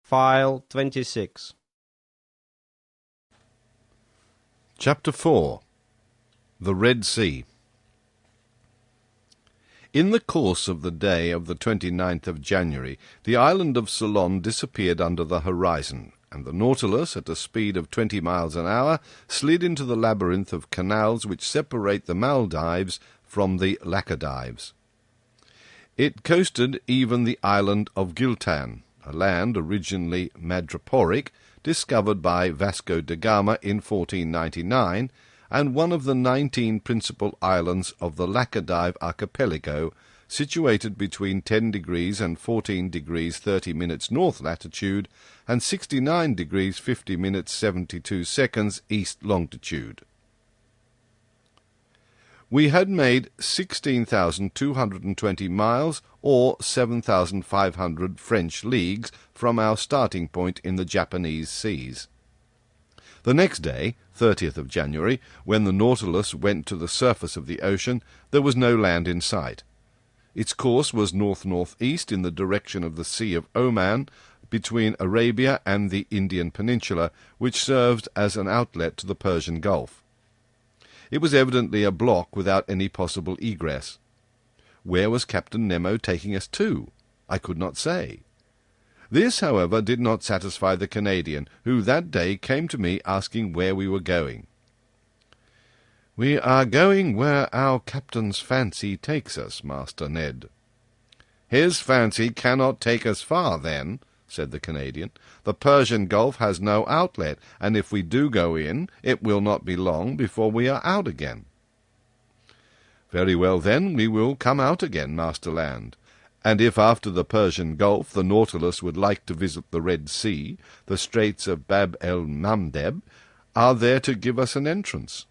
File 26. Chapter 4. The Red Sea. In the course of the day of the 29th of January, the island of Ceylon disappeared under the horizon, and the Nautilus, at a speed of 20 miles an hour, slid into the labyrinth of canals which separate the Maldives from the Laccadives. It coasted even the island of Giltan, a land originally madreporic, discovered by Vasco da Gama in 1499, and one of the 19 principal islands of the Laccadive archipelago, situated between 10 degrees and 14 degrees 30 minutes north latitude and 69 degrees 50 minutes 72 seconds east longitude. We had made 16,220 miles, or 7,500 French leagues, from our starting point in the Japanese seas. The next day, 30th of January, when the Nautilus went to the surface of the ocean, there was no land in sight. Its course was north-northeast in the direction of the Sea of Oman, between Arabia and the Indian Peninsula, which served as an outlet to the Persian Gulf. It was evidently a block without any possible egress. Where was Captain Nemo taking us to? I could not say. This, however, did not satisfy the Canadian, who that day came to me asking where we were going. "We are going where our captain's fancy takes us, Master Ned." "His fancy cannot take us far, then," said the Canadian. "The Persian Gulf has no outlet, and if we do go in, it will not be long before we are out again." "Very well, then, we will come out again, Master Land. And if after the Persian Gulf the Nautilus would like to visit the Red Sea, the Straits of Bab-el-Mandeb are there to give us an entrance."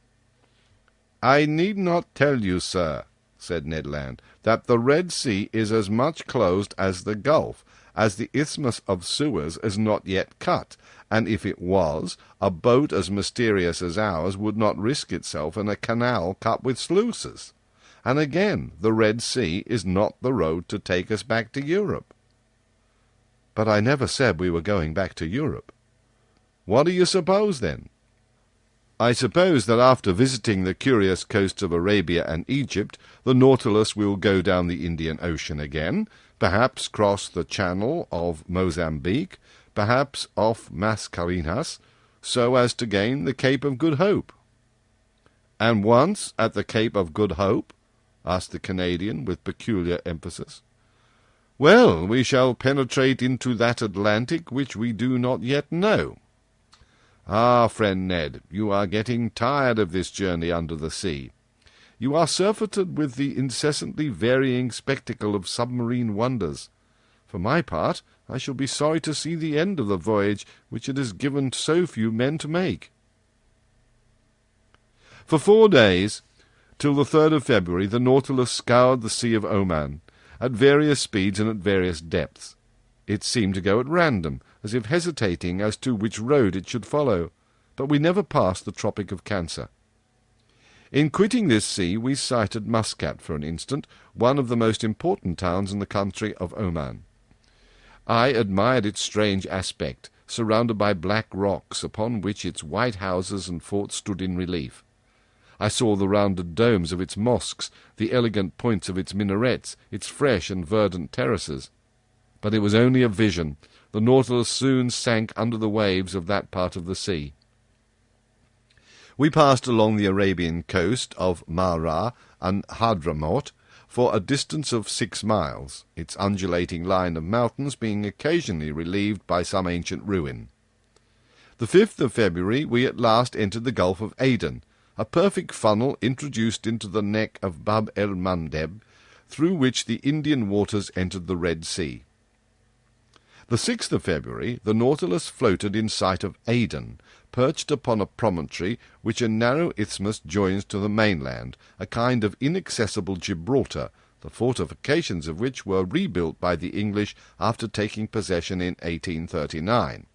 "I need not tell you, sir," said Ned Land, "that the Red Sea is as much closed as the Gulf, as the Isthmus of Suez is not yet cut, and if it was, a boat as mysterious as ours would not risk itself in a canal cut with sluices. And again, the Red Sea is not the road to take us back to Europe." "But I never said we were going back to Europe." "What do you suppose, then?" "I suppose that after visiting the curious coasts of Arabia and Egypt, the Nautilus will go down the Indian Ocean again, perhaps cross the Channel of Mozambique, perhaps off Mascarenhas, so as to gain the Cape of Good Hope." "And once at the Cape of Good Hope?" asked the Canadian with peculiar emphasis. "Well, we shall penetrate into that Atlantic which we do not yet know. Ah, friend Ned, you are getting tired of this journey under the sea. You are surfeited with the incessantly varying spectacle of submarine wonders. For my part, I shall be sorry to see the end of the voyage which it has given so few men to make." For 4 days, till the 3rd of February, the Nautilus scoured the Sea of Oman, at various speeds and at various depths. It seemed to go at random, as if hesitating as to which road it should follow, but we never passed the Tropic of Cancer. In quitting this sea, we sighted Muscat for an instant, one of the most important towns in the country of Oman. I admired its strange aspect, surrounded by black rocks, upon which its white houses and forts stood in relief. I saw the rounded domes of its mosques, the elegant points of its minarets, its fresh and verdant terraces. But it was only a vision. The Nautilus soon sank under the waves of that part of the sea. We passed along the Arabian coast of Mahra and Hadramaut for a distance of 6 miles, its undulating line of mountains being occasionally relieved by some ancient ruin. The 5th of February we at last entered the Gulf of Aden, a perfect funnel introduced into the neck of Bab-el-Mandeb, through which the Indian waters entered the Red Sea. The 6th of February the Nautilus floated in sight of Aden, perched upon a promontory which a narrow isthmus joins to the mainland, a kind of inaccessible Gibraltar, the fortifications of which were rebuilt by the English after taking possession in 1839.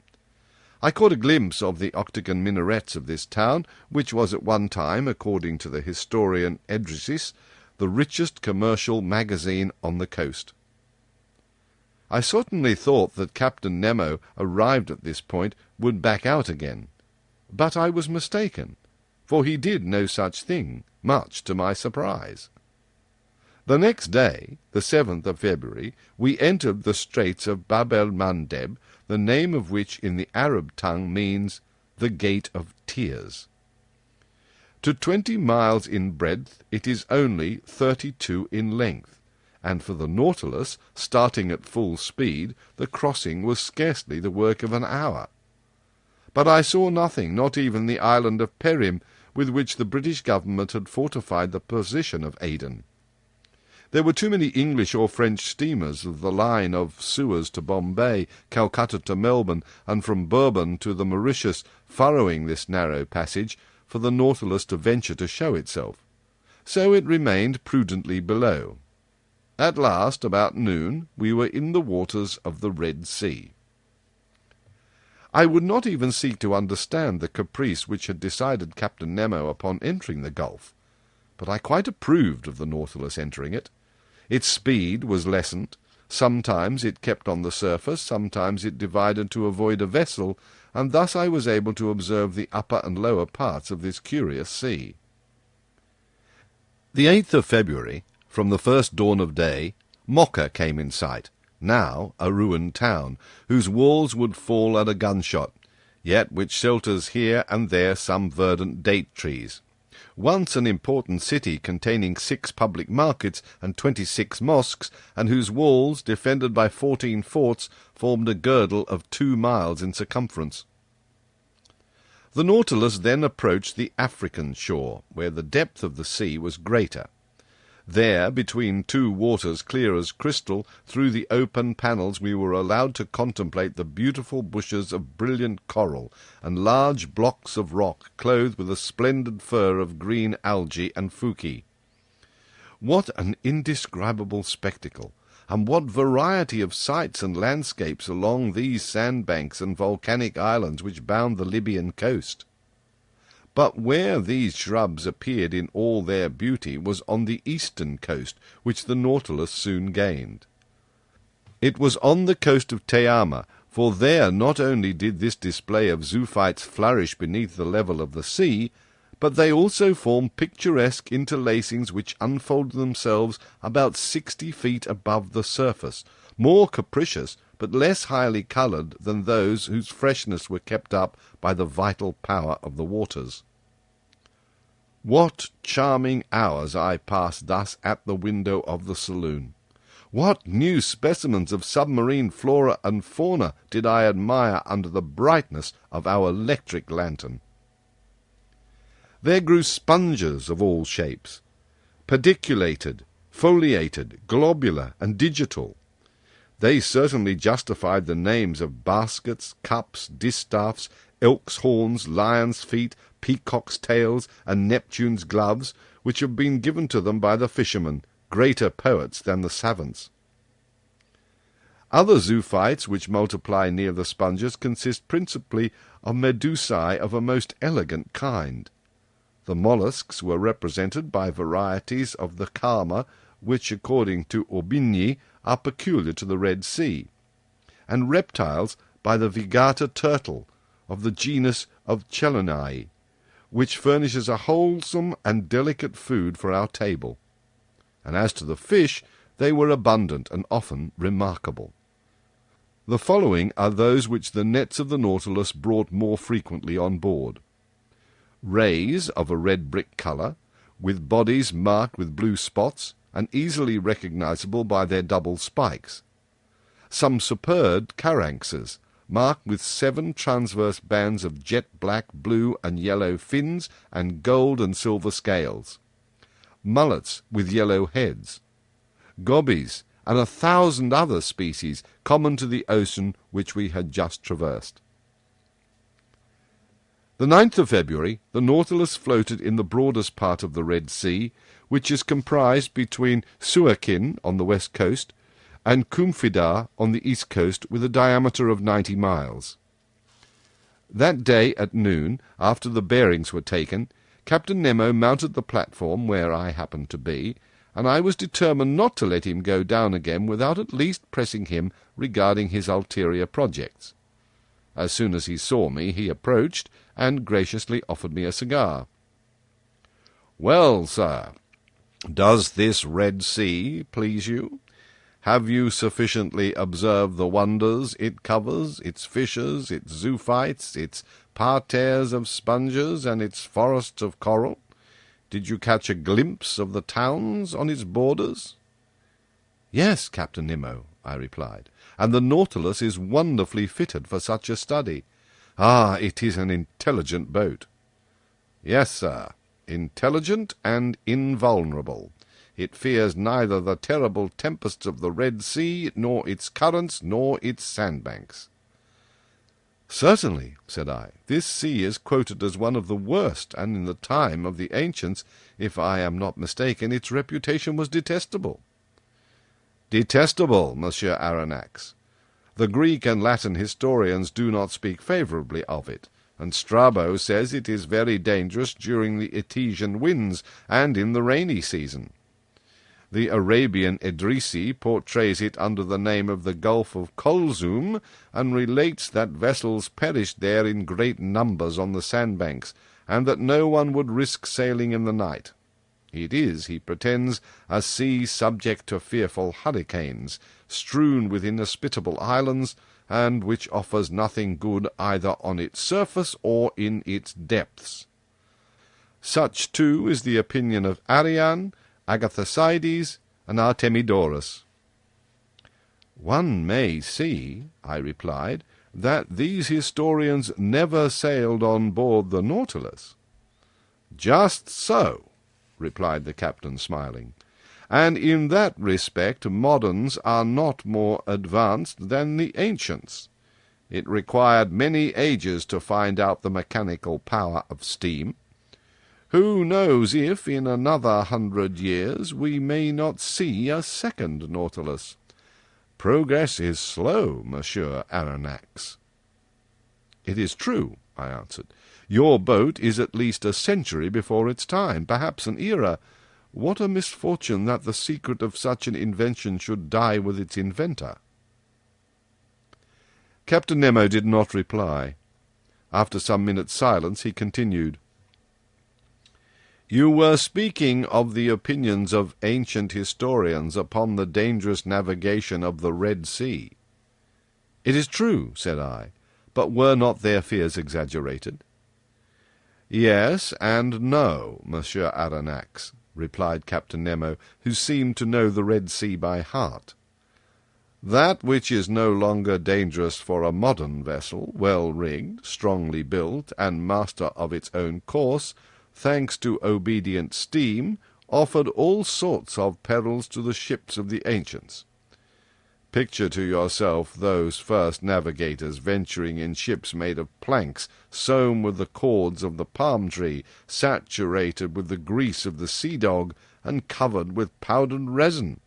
I caught a glimpse of the octagon minarets of this town, which was at one time, according to the historian Edrisis, the richest commercial magazine on the coast. I certainly thought that Captain Nemo, arrived at this point, would back out again. But I was mistaken, for he did no such thing, much to my surprise. The next day, the 7th of February, we entered the Straits of Bab el-Mandeb, the name of which in the Arab tongue means the Gate of Tears. To 20 miles in breadth it is only 32 in length, and for the Nautilus, starting at full speed, the crossing was scarcely the work of an hour. But I saw nothing, not even the island of Perim, with which the British government had fortified the position of Aden. There were too many English or French steamers of the line of Suez to Bombay, Calcutta to Melbourne, and from Bourbon to the Mauritius, furrowing this narrow passage, for the Nautilus to venture to show itself. So it remained prudently below. At last, about noon, we were in the waters of the Red Sea. I would not even seek to understand the caprice which had decided Captain Nemo upon entering the Gulf, but I quite approved of the Nautilus entering it. Its speed was lessened. Sometimes it kept on the surface, sometimes it divided to avoid a vessel, and thus I was able to observe the upper and lower parts of this curious sea. The 8th of February, from the first dawn of day, Mocha came in sight, now a ruined town, whose walls would fall at a gunshot, yet which shelters here and there some verdant date trees. Once an important city containing 6 public markets and 26 mosques, and whose walls, defended by 14 forts, formed a girdle of 2 miles in circumference. The Nautilus then approached the African shore, where the depth of the sea was greater. There, between 2 waters clear as crystal, through the open panels we were allowed to contemplate the beautiful bushes of brilliant coral, and large blocks of rock clothed with a splendid fur of green algae and fuci. What an indescribable spectacle, and what variety of sights and landscapes along these sandbanks and volcanic islands which bound the Libyan coast! But where these shrubs appeared in all their beauty was on the eastern coast, which the Nautilus soon gained. It was on the coast of Teama, for there not only did this display of zoophytes flourish beneath the level of the sea, but they also form picturesque interlacings which unfold themselves about 60 feet above the surface, more capricious but less highly coloured than those whose freshness were kept up by the vital power of the waters. What charming hours I passed thus at the window of the saloon! What new specimens of submarine flora and fauna did I admire under the brightness of our electric lantern! There grew sponges of all shapes, pediculated, foliated, globular, and digital. They certainly justified the names of baskets, cups, distaffs, elk's horns, lion's feet, peacock's tails, and Neptune's gloves, which have been given to them by the fishermen, greater poets than the savants. Other zoophytes which multiply near the sponges consist principally of medusae of a most elegant kind. The mollusks were represented by varieties of the Kama, which, according to Aubigny, are peculiar to the Red Sea, and reptiles by the Vigata turtle, of the genus of Chelonae, which furnishes a wholesome and delicate food for our table. And as to the fish, they were abundant and often remarkable. The following are those which the nets of the Nautilus brought more frequently on board. Rays of a red brick colour, with bodies marked with blue spots, and easily recognizable by their double spikes. Some superb caranxes, marked with 7 transverse bands of jet-black, blue, and yellow fins, and gold and silver scales. Mullets with yellow heads. Gobies, and 1,000 other species common to the ocean which we had just traversed. The 9th of February, the Nautilus floated in the broadest part of the Red Sea, which is comprised between Suakin on the west coast and Kumfidar on the east coast, with a diameter of 90 miles. That day at noon, after the bearings were taken, Captain Nemo mounted the platform where I happened to be, and I was determined not to let him go down again without at least pressing him regarding his ulterior projects. As soon as he saw me, he approached, and graciously offered me a cigar. "Well, sir, does this Red Sea please you? Have you sufficiently observed the wonders it covers, its fishes, its zoophytes, its parterres of sponges, and its forests of coral? Did you catch a glimpse of the towns on its borders?" "Yes, Captain Nemo," I replied, "and the Nautilus is wonderfully fitted for such a study. Ah, it is an intelligent boat." "Yes, sir, intelligent and invulnerable. It fears neither the terrible tempests of the Red Sea, nor its currents, nor its sandbanks." "Certainly," said I. "This sea is quoted as one of the worst, and in the time of the ancients, if I am not mistaken, its reputation was detestable." "Detestable, Monsieur Aronnax. The Greek and Latin historians do not speak favourably of it, and Strabo says it is very dangerous during the Etesian winds and in the rainy season. The Arabian Edrisi portrays it under the name of the Gulf of Kulzum, and relates that vessels perished there in great numbers on the sandbanks, and that no one would risk sailing in the night. It is, he pretends, a sea subject to fearful hurricanes, strewn with inhospitable islands, and which offers nothing good either on its surface or in its depths. Such, too, is the opinion of Arrian, Agatharcides, and Artemidorus." "One may see," I replied, "that these historians never sailed on board the Nautilus." "Just so," replied the captain, smiling, "and in that respect moderns are not more advanced than the ancients. It required many ages to find out the mechanical power of steam. Who knows if, in another 100 years, we may not see a second Nautilus? Progress is slow, Monsieur Aronnax." "It is true," I answered. "Your boat is at least a century before its time, perhaps an era. What a misfortune that the secret of such an invention should die with its inventor." Captain Nemo did not reply. After some minutes' silence, he continued, "You were speaking of the opinions of ancient historians upon the dangerous navigation of the Red Sea." "It is true," said I, "but were not their fears exaggerated?" "Yes and no, Monsieur Aronnax," replied Captain Nemo, who seemed to know the Red Sea by heart. "That which is no longer dangerous for a modern vessel, well rigged, strongly built, and master of its own course, thanks to obedient steam, offered all sorts of perils to the ships of the ancients. Picture to yourself those first navigators venturing in ships made of planks sewn with the cords of the palm tree, saturated with the grease of the sea-dog, and covered with powdered resin.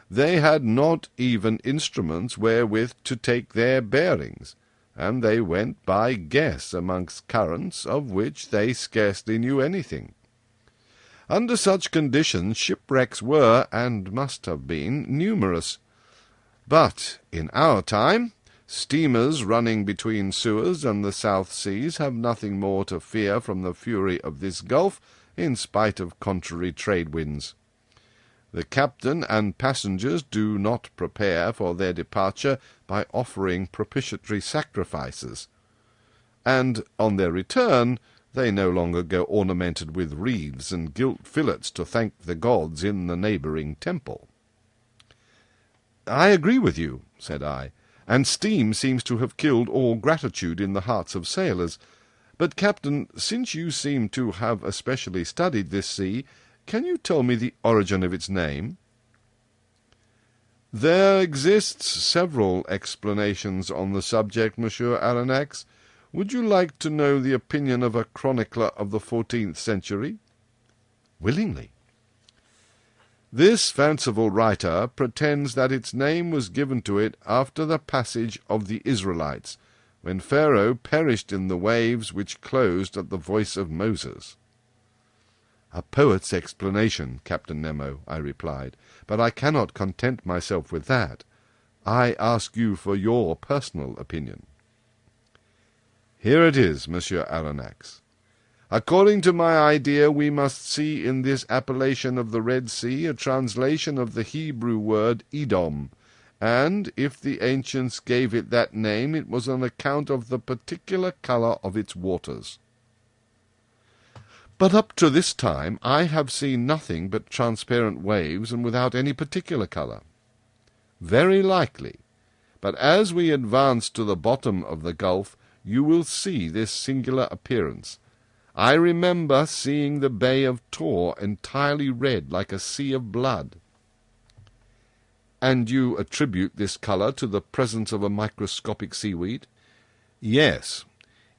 They had not even instruments wherewith to take their bearings, and they went by guess amongst currents of which they scarcely knew anything. Under such conditions shipwrecks were, and must have been, numerous. But in our time, steamers running between Suez and the South Seas have nothing more to fear from the fury of this gulf, in spite of contrary trade winds. The captain and passengers do not prepare for their departure by offering propitiatory sacrifices, and on their return they no longer go ornamented with wreaths and gilt fillets to thank the gods in the neighbouring temple." "I agree with you," said I, "and steam seems to have killed all gratitude in the hearts of sailors. But, Captain, since you seem to have especially studied this sea, can you tell me the origin of its name?" "There exists several explanations on the subject, Monsieur Aronnax. Would you like to know the opinion of a chronicler of the 14th century?" "Willingly." "This fanciful writer pretends that its name was given to it after the passage of the Israelites, when Pharaoh perished in the waves which closed at the voice of Moses." "A poet's explanation, Captain Nemo," I replied, "but I cannot content myself with that. I ask you for your personal opinion." "Here it is, Monsieur Aronnax. According to my idea, we must see in this appellation of the Red Sea a translation of the Hebrew word Edom, and if the ancients gave it that name, it was on account of the particular colour of its waters. But up to this time I have seen nothing but transparent waves, and without any particular colour. Very likely, but as we advance to the bottom of the gulf, you will see this singular appearance. I remember seeing the Bay of Tor entirely red, like a sea of blood." "And you attribute this colour to the presence of a microscopic seaweed?" "Yes.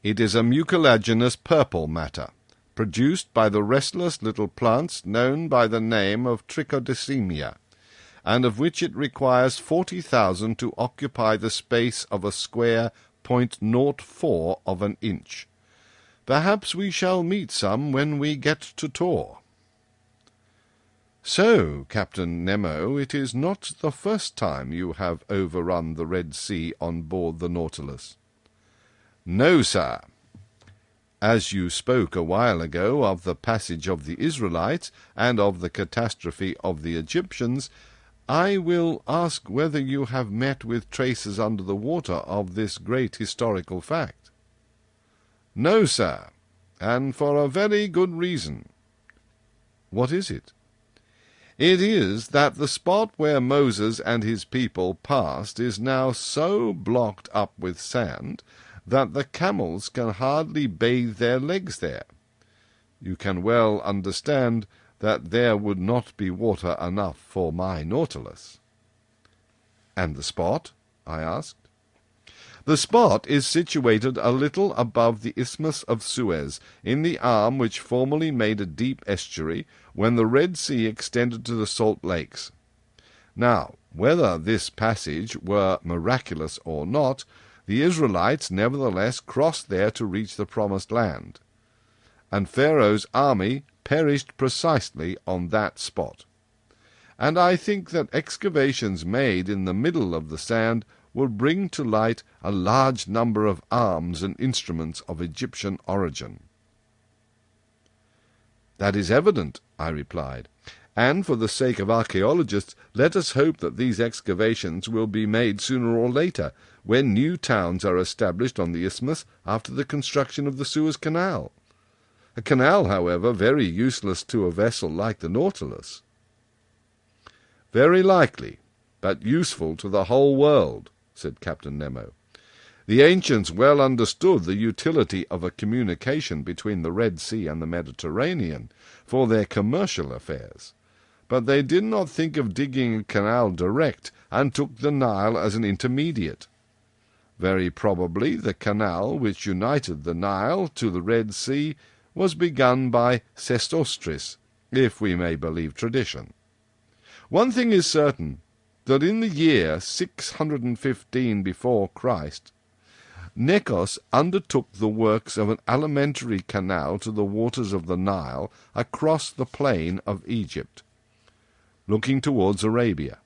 It is a mucilaginous purple matter, produced by the restless little plants known by the name of trichodecemia, and of which it requires 40,000 to occupy the space of a square 0.04 of an inch. Perhaps we shall meet some when we get to Tor." "So, Captain Nemo, it is not the first time you have overrun the Red Sea on board the Nautilus?" "No, sir. As you spoke a while ago of the passage of the Israelites and of the catastrophe of the Egyptians, I will ask whether you have met with traces under the water of this great historical fact." "No, sir, and for a very good reason." "What is it?" "It is that the spot where Moses and his people passed is now so blocked up with sand that the camels can hardly bathe their legs there. You can well understand that there would not be water enough for my Nautilus." "And the spot?" I asked. "The spot is situated a little above the Isthmus of Suez, in the arm which formerly made a deep estuary, when the Red Sea extended to the Salt Lakes. Now, whether this passage were miraculous or not, the Israelites nevertheless crossed there to reach the Promised Land, and Pharaoh's army perished precisely on that spot. And I think that excavations made in the middle of the sand will bring to light a large number of arms and instruments of Egyptian origin." "That is evident," I replied, "and for the sake of archaeologists, let us hope that these excavations will be made sooner or later, when new towns are established on the isthmus after the construction of the Suez Canal. A canal, however, very useless to a vessel like the Nautilus." "Very likely, but useful to the whole world," said Captain Nemo. "The ancients well understood the utility of a communication between the Red Sea and the Mediterranean for their commercial affairs, but they did not think of digging a canal direct, and took the Nile as an intermediate. Very probably the canal which united the Nile to the Red Sea was begun by Sesostris, if we may believe tradition. One thing is certain, that in the year 615 before Christ, Necos undertook the works of an alimentary canal to the waters of the Nile across the plain of Egypt, looking towards Arabia.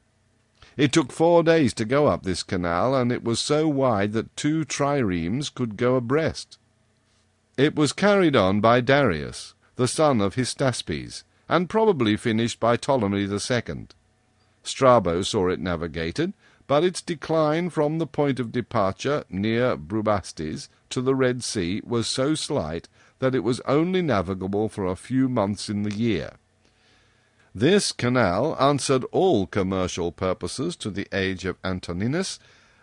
It took 4 days to go up this canal, and it was so wide that 2 triremes could go abreast. It was carried on by Darius, the son of Hystaspes, and probably finished by Ptolemy II. Strabo saw it navigated, but its decline from the point of departure near Bubastis to the Red Sea was so slight that it was only navigable for a few months in the year. This canal answered all commercial purposes to the age of Antoninus,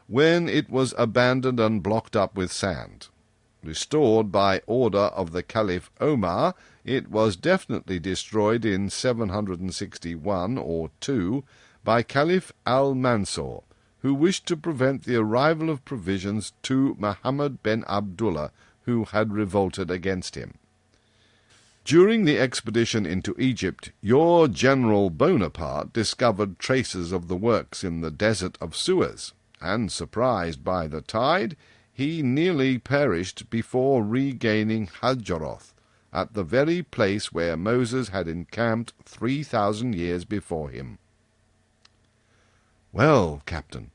when it was abandoned and blocked up with sand. Restored by order of the Caliph Omar, it was definitely destroyed in 761 or 2 by Caliph al-Mansur, who wished to prevent the arrival of provisions to Muhammad ben Abdullah, who had revolted against him. During the expedition into Egypt, your General Bonaparte discovered traces of the works in the desert of Suez, and, surprised by the tide, he nearly perished before regaining Hajaroth, at the very place where Moses had encamped 3,000 years before him. Well, Captain,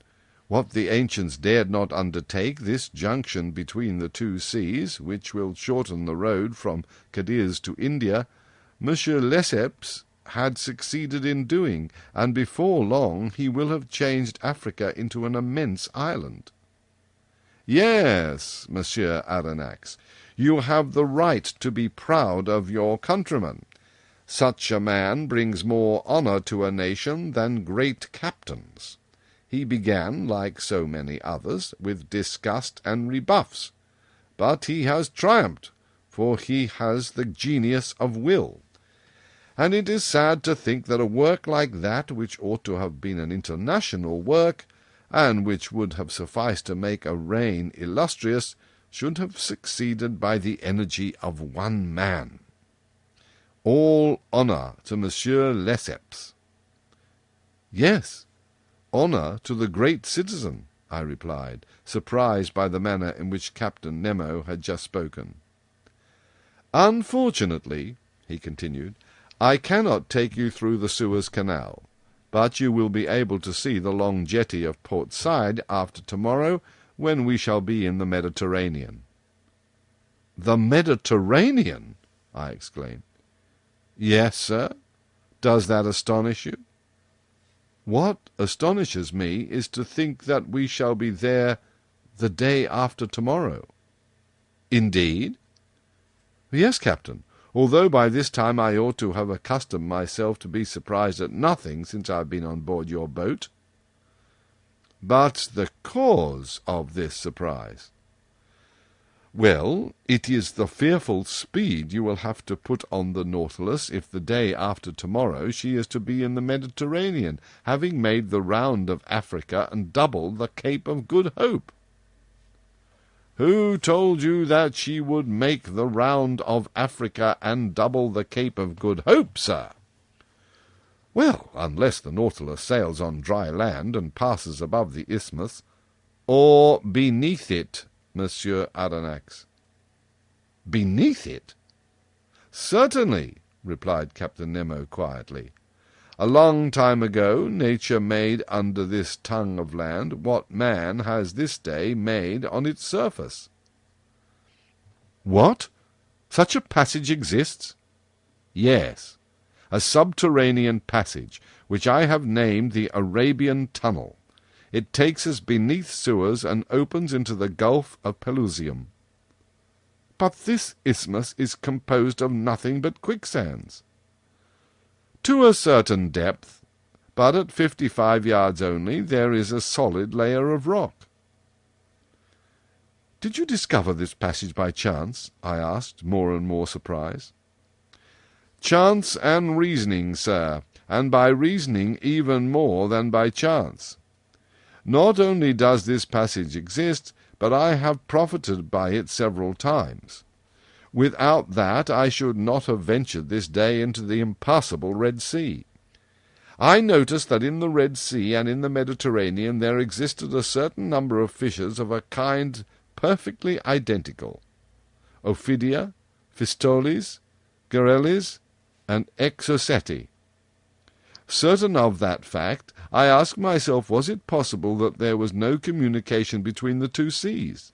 what the ancients dared not undertake, this junction between the two seas, which will shorten the road from Cadiz to India, Monsieur Lesseps had succeeded in doing, and before long he will have changed Africa into an immense island. Yes, Monsieur Aronnax, you have the right to be proud of your countrymen. Such a man brings more honour to a nation than great captains. He began, like so many others, with disgust and rebuffs, but he has triumphed, for he has the genius of will. And it is sad to think that a work like that, which ought to have been an international work, and which would have sufficed to make a reign illustrious, should have succeeded by the energy of one man. All honour to Monsieur Lesseps. Yes, honour to the great citizen, I replied, surprised by the manner in which Captain Nemo had just spoken. Unfortunately, he continued, I cannot take you through the Suez Canal, but you will be able to see the long jetty of Port Said after tomorrow, when we shall be in the Mediterranean. The Mediterranean? I exclaimed. Yes, sir. Does that astonish you? What astonishes me is to think that we shall be there the day after tomorrow. Indeed? Yes, Captain, although by this time I ought to have accustomed myself to be surprised at nothing since I have been on board your boat. But the cause of this surprise? Well, it is the fearful speed you will have to put on the Nautilus if the day after tomorrow she is to be in the Mediterranean, having made the round of Africa and doubled the Cape of Good Hope. Who told you that she would make the round of Africa and double the Cape of Good Hope, sir? Well, unless the Nautilus sails on dry land and passes above the isthmus, or beneath it, Monsieur Aronnax. Beneath it? Certainly, replied Captain Nemo quietly. A long time ago nature made under this tongue of land what man has this day made on its surface. What? Such a passage exists? Yes, a subterranean passage, which I have named the Arabian Tunnel. It takes us beneath Suez and opens into the Gulf of Pelusium. But this isthmus is composed of nothing but quicksands. To a certain depth, but at 55 yards only, there is a solid layer of rock. Did you discover this passage by chance? I asked, more and more surprised. Chance and reasoning, sir, and by reasoning even more than by chance. Not only does this passage exist, but I have profited by it several times. Without that I should not have ventured this day into the impassable Red Sea. I noticed that in the Red Sea and in the Mediterranean there existed a certain number of fishes of a kind perfectly identical. Ophidia, Fistoles, Garelles, and Exoceti. Certain of that fact, I asked myself, was it possible that there was no communication between the two seas?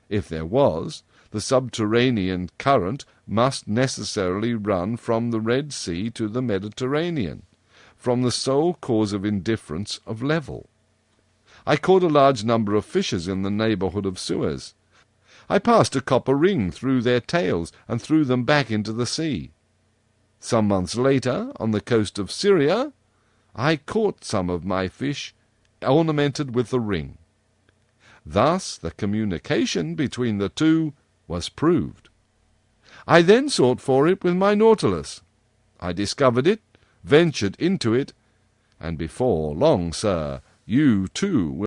If there was, the subterranean current must necessarily run from the Red Sea to the Mediterranean, from the sole cause of indifference of level. I caught a large number of fishes in the neighbourhood of Suez. I passed a copper ring through their tails and threw them back into the sea. Some months later, on the coast of Syria, I caught some of my fish ornamented with the ring. Thus the communication between the two was proved. I then sought for it with my Nautilus. I discovered it, ventured into it, and before long, sir, you too will.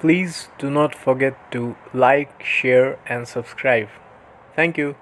Please do not forget to like, share and subscribe. Thank you.